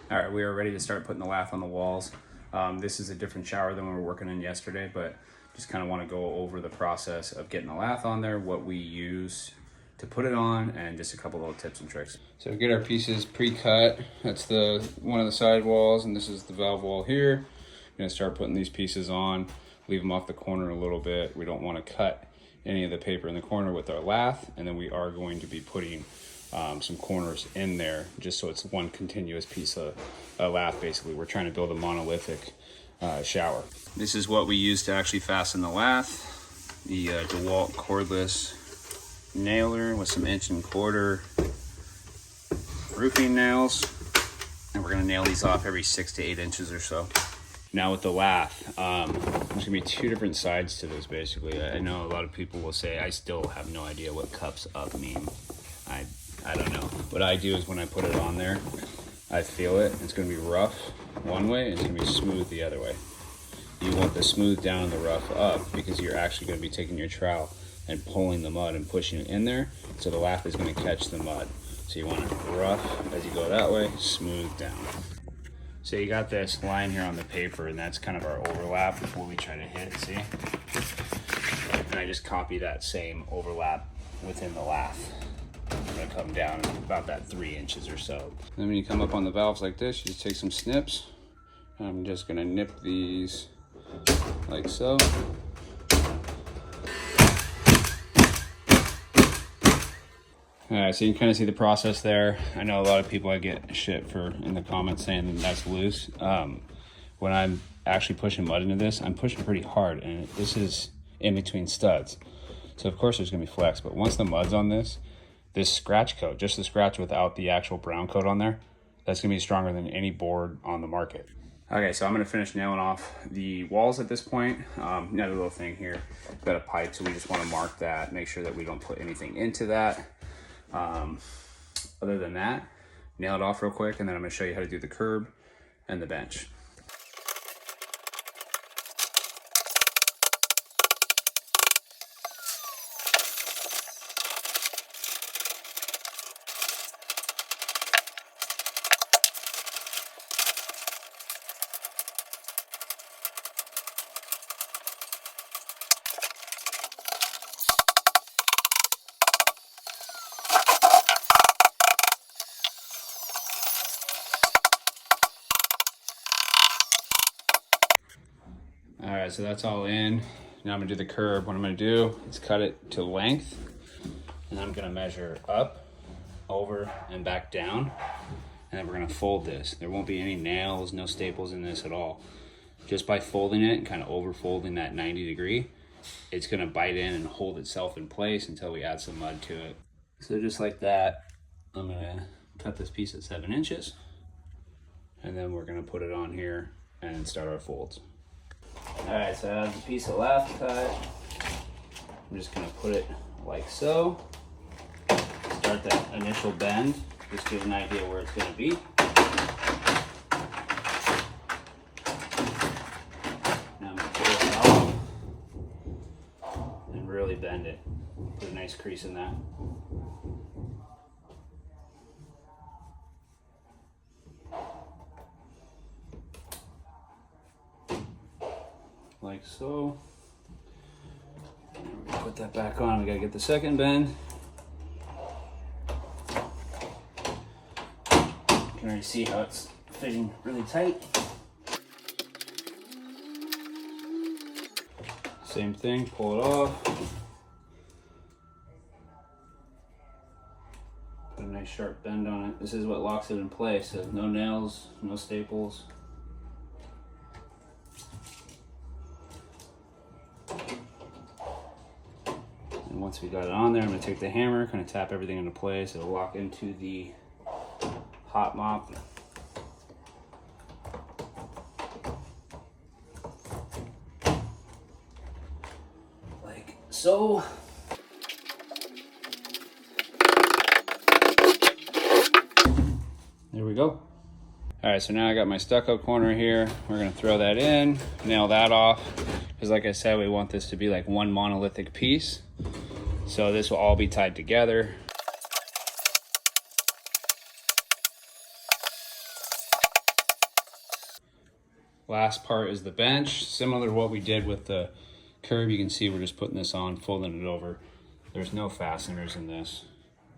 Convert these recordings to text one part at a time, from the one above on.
All right, we are ready to start putting the lath on the walls. This is a different shower than we were working in yesterday, but just kind of want to go over the process of getting the lath on there, what we use to put it on, and just a couple little tips and tricks. So we get our pieces pre-cut. That's the one of the side walls, and this is the valve wall here. I'm gonna start putting these pieces on, leave them off the corner a little bit. We don't want to cut any of the paper in the corner with our lath, and then we are going to be putting some corners in there just so it's one continuous piece of lath. Basically, we're trying to build a monolithic shower. This is what we use to actually fasten the lath. The DeWalt cordless nailer with some 1¼ inch roofing nails, and we're going to nail these off every 6 to 8 inches or so. Now with the lath, there's gonna be two different sides to this. Basically, I know a lot of people will say, I still have no idea what cups up mean. I don't know. What I do is when I put it on there, I feel it. It's gonna be rough one way, and it's gonna be smooth the other way. You want the smooth down and the rough up because you're actually gonna be taking your trowel and pulling the mud and pushing it in there, so the lath is gonna catch the mud. So you want it rough as you go that way, smooth down. So you got this line here on the paper, and that's kind of our overlap before we try to hit, see? And I just copy that same overlap within the lath. I'm gonna come down about that 3 inches or so. Then when you come up on the valves like this, you just take some snips. I'm just gonna nip these like so. All right, so you can kind of see the process there. I know a lot of people, I get shit for in the comments saying that's loose. When I'm actually pushing mud into this, I'm pushing pretty hard, and this is in between studs. So of course there's gonna be flex, but once the mud's on this scratch coat, just the scratch without the actual brown coat on there, that's gonna be stronger than any board on the market. Okay, so I'm gonna finish nailing off the walls at this point. Another little thing here, got a pipe, so we just wanna mark that, make sure that we don't put anything into that. Other than that, nail it off real quick, and then I'm going to show you how to do the curb and the bench. All right, so that's all in. Now I'm gonna do the curb. What I'm gonna do is cut it to length, and I'm gonna measure up, over, and back down. And then we're gonna fold this. There won't be any nails, no staples in this at all. Just by folding it and kind of over folding that 90°, it's gonna bite in and hold itself in place until we add some mud to it. So just like that, I'm gonna cut this piece at 7 inches, and then we're gonna put it on here and start our folds. All right, so I have a piece of lath cut. I'm just gonna put it like so. Start that initial bend, just give an idea where it's gonna be. Now I'm gonna pull it off and really bend it. Put a nice crease in that. Like so. Put that back on. We gotta get the second bend. You can already see how it's fitting really tight. Same thing, pull it off. Put a nice sharp bend on it. This is what locks it in place. So no nails, no staples. And once we got it on there, I'm gonna take the hammer, kind of tap everything into place. It'll lock into the hot mop. Like so. There we go. All right, so now I got my stucco corner here. We're gonna throw that in, nail that off, because like I said, we want this to be like one monolithic piece. So this will all be tied together. Last part is the bench. Similar to what we did with the curb, you can see we're just putting this on, folding it over. There's no fasteners in this.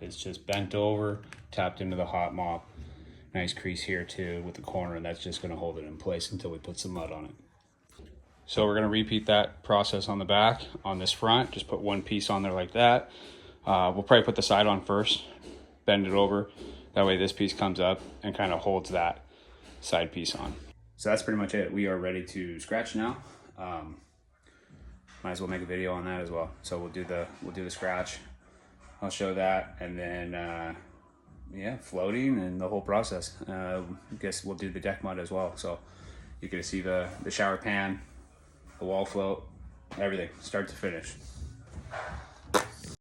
It's just bent over, tapped into the hot mop. Nice crease here too with the corner, and that's just gonna hold it in place until we put some mud on it. So we're gonna repeat that process on the back. On this front, just put one piece on there like that. We'll probably put the side on first, bend it over. That way this piece comes up and kind of holds that side piece on. So that's pretty much it. We are ready to scratch now. Might as well make a video on that as well. So we'll do the scratch. I'll show that, and then yeah, floating and the whole process. I guess we'll do the deck mud as well. So you can see the shower pan, the wall float, everything, start to finish.